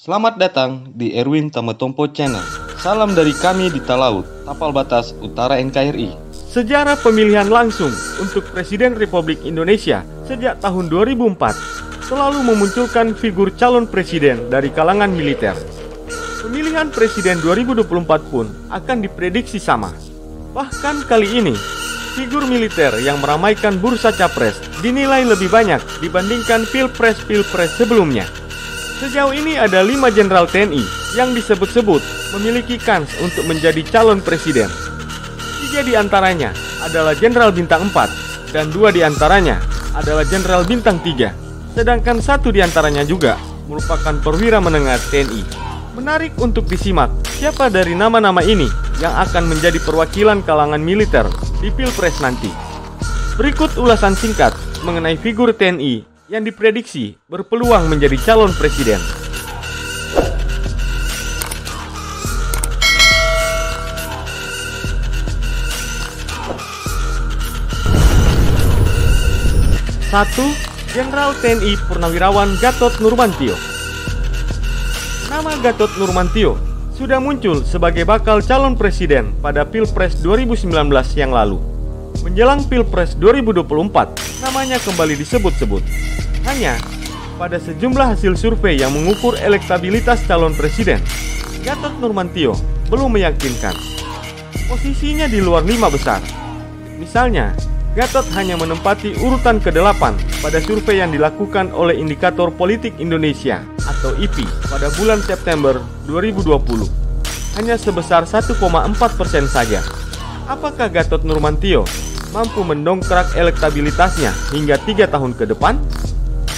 Selamat datang di Erwin Tametompo Channel. Salam dari kami di Talaut, Tapal Batas Utara NKRI. Sejarah pemilihan langsung untuk Presiden Republik Indonesia sejak tahun 2004 selalu memunculkan figur calon presiden dari kalangan militer. Pemilihan presiden 2024 pun akan diprediksi sama. Bahkan kali ini, figur militer yang meramaikan bursa capres dinilai lebih banyak dibandingkan pilpres-pilpres sebelumnya. Sejauh ini ada 5 jenderal TNI yang disebut-sebut memiliki kans untuk menjadi calon presiden. 3 di antaranya adalah jenderal bintang 4 dan 2 di antaranya adalah jenderal bintang 3. Sedangkan 1 di antaranya juga merupakan perwira menengah TNI. Menarik untuk disimak siapa dari nama-nama ini yang akan menjadi perwakilan kalangan militer di pilpres nanti. Berikut ulasan singkat mengenai figur TNI yang diprediksi berpeluang menjadi calon presiden. Satu, Jenderal TNI Purnawirawan Gatot Nurmantio. Nama Gatot Nurmantio sudah muncul sebagai bakal calon presiden pada Pilpres 2019 yang lalu. Menjelang Pilpres 2024, namanya kembali disebut-sebut. Hanya pada sejumlah hasil survei yang mengukur elektabilitas calon presiden, Gatot Nurmantio belum meyakinkan. Posisinya di luar 5 besar. Misalnya, Gatot hanya menempati urutan ke-8 pada survei yang dilakukan oleh Indikator Politik Indonesia atau IPI pada bulan September 2020. Hanya sebesar 1,4% saja. Apakah Gatot Nurmantio mampu mendongkrak elektabilitasnya hingga 3 tahun ke depan?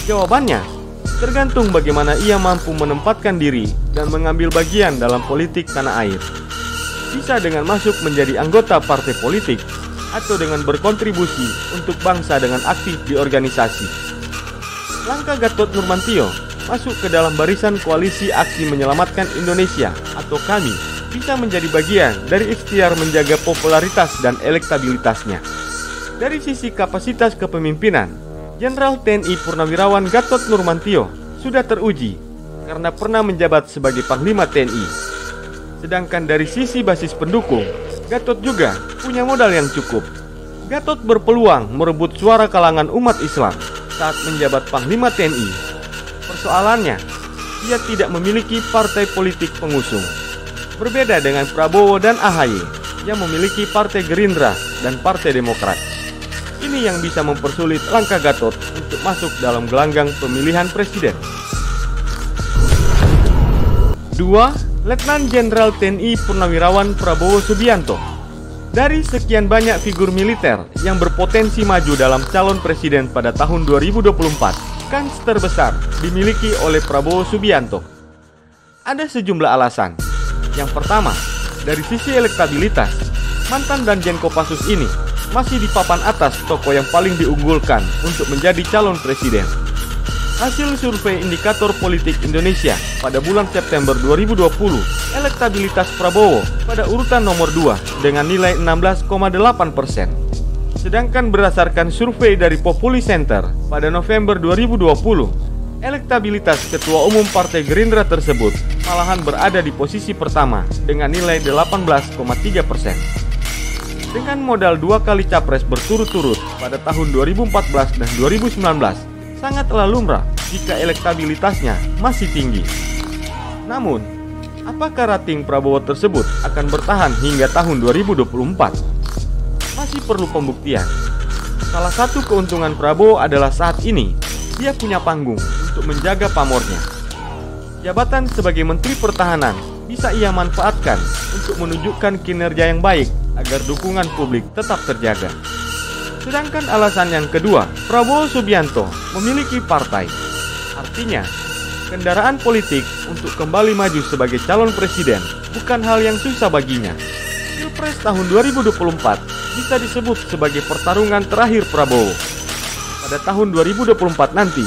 Jawabannya tergantung bagaimana ia mampu menempatkan diri dan mengambil bagian dalam politik tanah air. Bisa dengan masuk menjadi anggota partai politik atau dengan berkontribusi untuk bangsa dengan aktif di organisasi. Langkah Gatot Nurmantio masuk ke dalam barisan Koalisi Aksi Menyelamatkan Indonesia atau KAMI bisa menjadi bagian dari ikhtiar menjaga popularitas dan elektabilitasnya. Dari sisi kapasitas kepemimpinan, Jenderal TNI Purnawirawan Gatot Nurmantio sudah teruji karena pernah menjabat sebagai Panglima TNI. Sedangkan dari sisi basis pendukung, Gatot juga punya modal yang cukup. Gatot berpeluang merebut suara kalangan umat Islam saat menjabat Panglima TNI. Persoalannya, ia tidak memiliki partai politik pengusung. Berbeda dengan Prabowo dan AHY yang memiliki Partai Gerindra dan Partai Demokrat. Ini yang bisa mempersulit langkah Gatot untuk masuk dalam gelanggang pemilihan presiden. 2. Letnan Jenderal TNI Purnawirawan Prabowo Subianto. Dari sekian banyak figur militer yang berpotensi maju dalam calon presiden pada tahun 2024, kans terbesar dimiliki oleh Prabowo Subianto. Ada sejumlah alasan. Yang pertama, dari sisi elektabilitas, mantan Danjen Kopassus ini masih di papan atas tokoh yang paling diunggulkan untuk menjadi calon presiden. Hasil survei Indikator Politik Indonesia pada bulan September 2020, elektabilitas Prabowo pada urutan nomor 2 dengan nilai 16,8%. Sedangkan berdasarkan survei dari Populi Center pada November 2020, elektabilitas Ketua Umum Partai Gerindra tersebut malahan berada di posisi pertama dengan nilai 18,3%. Dengan modal 2 kali capres berturut-turut pada tahun 2014 dan 2019, sangatlah lumrah jika elektabilitasnya masih tinggi. Namun, apakah rating Prabowo tersebut akan bertahan hingga tahun 2024? Masih perlu pembuktian. Salah satu keuntungan Prabowo adalah saat ini dia punya panggung untuk menjaga pamornya. Jabatan sebagai Menteri Pertahanan bisa ia manfaatkan untuk menunjukkan kinerja yang baik agar dukungan publik tetap terjaga. Sedangkan alasan yang kedua, Prabowo Subianto memiliki partai. Artinya, kendaraan politik untuk kembali maju sebagai calon presiden bukan hal yang susah baginya. Pilpres tahun 2024 bisa disebut sebagai pertarungan terakhir Prabowo. Pada tahun 2024 nanti,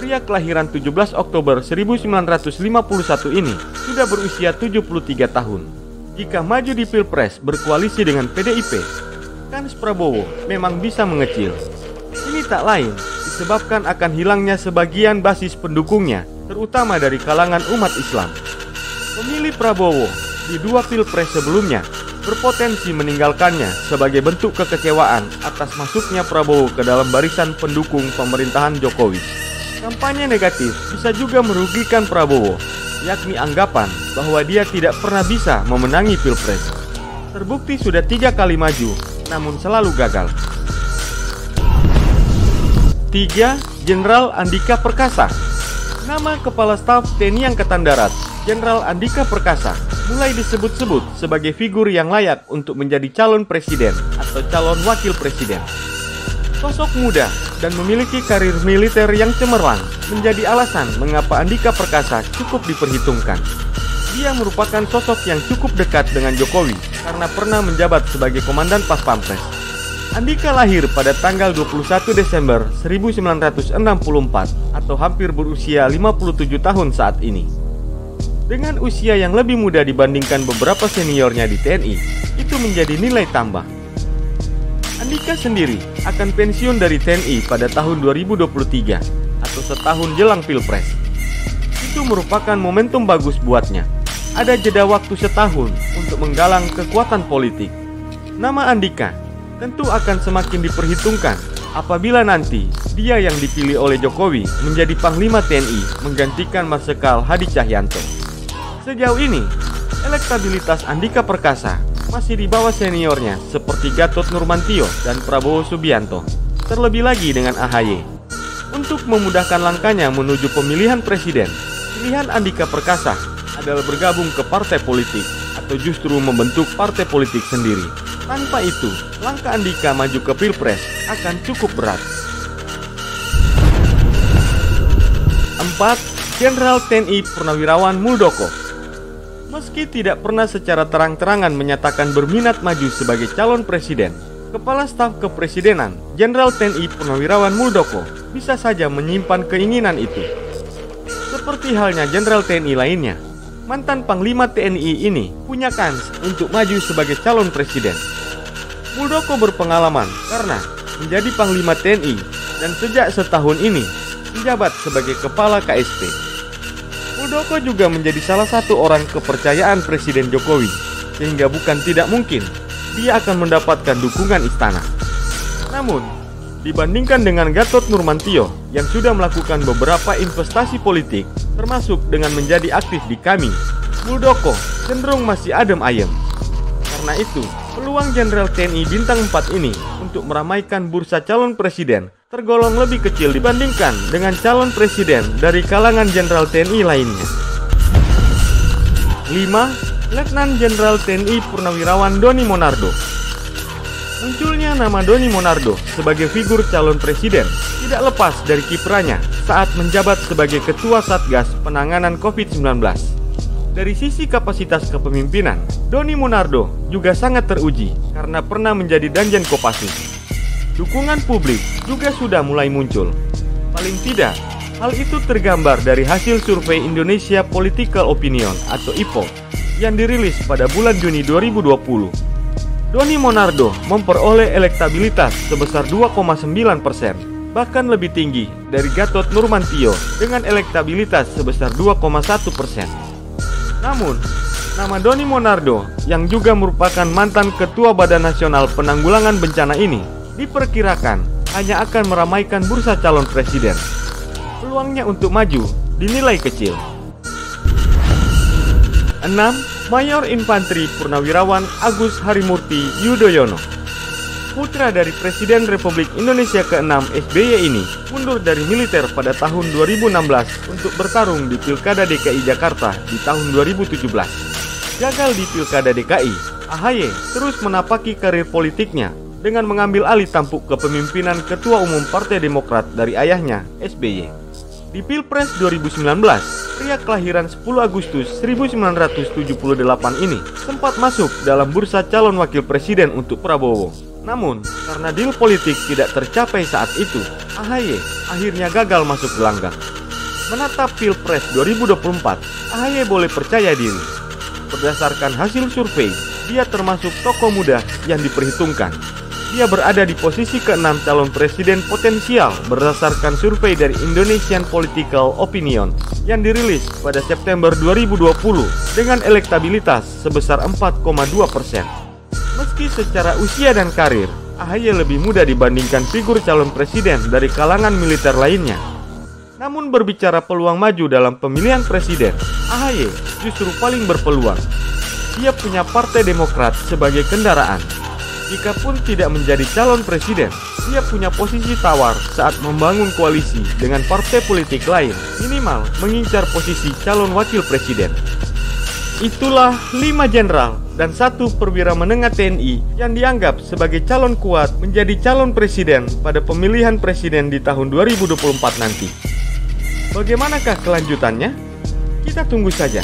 pria kelahiran 17 Oktober 1951 ini sudah berusia 73 tahun. Jika maju di Pilpres berkoalisi dengan PDIP, kans Prabowo memang bisa mengecil. Ini tak lain disebabkan akan hilangnya sebagian basis pendukungnya terutama dari kalangan umat Islam. Pemilih Prabowo di 2 pilpres sebelumnya berpotensi meninggalkannya sebagai bentuk kekecewaan atas masuknya Prabowo ke dalam barisan pendukung pemerintahan Jokowi. Kampanye negatif bisa juga merugikan Prabowo, yakni anggapan bahwa dia tidak pernah bisa memenangi pilpres. Terbukti sudah 3 kali maju, namun selalu gagal. 3. Jenderal Andika Perkasa. Nama Kepala Staf TNI Angkatan Darat, Jenderal Andika Perkasa, mulai disebut-sebut sebagai figur yang layak untuk menjadi calon presiden atau calon wakil presiden. Sosok muda dan memiliki karir militer yang cemerlang menjadi alasan mengapa Andika Perkasa cukup diperhitungkan. Dia merupakan sosok yang cukup dekat dengan Jokowi karena pernah menjabat sebagai Komandan Pas Pampres. Andika lahir pada tanggal 21 Desember 1964 atau hampir berusia 57 tahun saat ini. Dengan usia yang lebih muda dibandingkan beberapa seniornya di TNI, itu menjadi nilai tambah. Andika sendiri akan pensiun dari TNI pada tahun 2023 atau setahun jelang Pilpres. Itu merupakan momentum bagus buatnya. Ada jeda waktu setahun untuk menggalang kekuatan politik. Nama Andika tentu akan semakin diperhitungkan apabila nanti dia yang dipilih oleh Jokowi menjadi Panglima TNI menggantikan Marsikal Hadi Cahyanto. Sejauh ini, elektabilitas Andika Perkasa masih di bawah seniornya seperti Gatot Nurmantio dan Prabowo Subianto, terlebih lagi dengan AHY. Untuk memudahkan langkahnya menuju pemilihan presiden, pilihan Andika Perkasa adalah bergabung ke partai politik atau justru membentuk partai politik sendiri. Tanpa itu, langkah Andika maju ke Pilpres akan cukup berat. 4. Jenderal TNI Purnawirawan Muldoko. Meski tidak pernah secara terang-terangan menyatakan berminat maju sebagai calon presiden, Kepala Staf Kepresidenan Jenderal TNI Purnawirawan Muldoko bisa saja menyimpan keinginan itu. Seperti halnya Jenderal TNI lainnya, mantan Panglima TNI ini punya kans untuk maju sebagai calon presiden. Muldoko berpengalaman karena menjadi Panglima TNI dan sejak setahun ini menjabat sebagai Kepala KSP. Muldoko juga menjadi salah satu orang kepercayaan Presiden Jokowi, sehingga bukan tidak mungkin dia akan mendapatkan dukungan istana. Namun, dibandingkan dengan Gatot Nurmantio yang sudah melakukan beberapa investasi politik, termasuk dengan menjadi aktif di KAMI, Muldoko cenderung masih adem ayem. Karena itu, peluang Jenderal TNI Bintang 4 ini untuk meramaikan bursa calon presiden tergolong lebih kecil dibandingkan dengan calon presiden dari kalangan Jenderal TNI lainnya. 5. Letnan Jenderal TNI Purnawirawan Doni Monardo. Munculnya nama Doni Monardo sebagai figur calon presiden tidak lepas dari kiprahnya saat menjabat sebagai Ketua Satgas Penanganan COVID-19. Dari sisi kapasitas kepemimpinan, Doni Monardo juga sangat teruji karena pernah menjadi Danjen Kopassus. Dukungan publik juga sudah mulai muncul. Paling tidak, hal itu tergambar dari hasil survei Indonesia Political Opinion atau IPO yang dirilis pada bulan Juni 2020. Doni Monardo memperoleh elektabilitas sebesar 2,9%, bahkan lebih tinggi dari Gatot Nurmantio dengan elektabilitas sebesar 2,1%. Namun, nama Doni Monardo yang juga merupakan mantan Ketua Badan Nasional Penanggulangan Bencana ini diperkirakan hanya akan meramaikan bursa calon presiden. Peluangnya untuk maju dinilai kecil. 6. Mayor Infanteri Purnawirawan Agus Harimurti Yudhoyono. Putra dari Presiden Republik Indonesia ke-6 SBY ini mundur dari militer pada tahun 2016 untuk bertarung di Pilkada DKI Jakarta di tahun 2017. Gagal di Pilkada DKI, AHY terus menapaki karir politiknya dengan mengambil alih tampuk kepemimpinan Ketua Umum Partai Demokrat dari ayahnya, SBY. Di Pilpres 2019, pria kelahiran 10 Agustus 1978 ini sempat masuk dalam bursa calon wakil presiden untuk Prabowo. Namun, karena deal politik tidak tercapai saat itu, AHY akhirnya gagal masuk gelanggang. Menatap Pilpres 2024, AHY boleh percaya diri. Berdasarkan hasil survei, dia termasuk tokoh muda yang diperhitungkan. dia berada di posisi ke-6 calon presiden potensial berdasarkan survei dari Indonesian Political Opinion yang dirilis pada September 2020 dengan elektabilitas sebesar 4,2%. Meski secara usia dan karir, AHY lebih muda dibandingkan figur calon presiden dari kalangan militer lainnya. Namun berbicara peluang maju dalam pemilihan presiden, AHY justru paling berpeluang. Dia punya Partai Demokrat sebagai kendaraan. Jikapun tidak menjadi calon presiden, dia punya posisi tawar saat membangun koalisi dengan partai politik lain, minimal mengincar posisi calon wakil presiden. Itulah 5 jenderal dan 1 perwira menengah TNI yang dianggap sebagai calon kuat menjadi calon presiden pada pemilihan presiden di tahun 2024 nanti. Bagaimanakah kelanjutannya? Kita tunggu saja.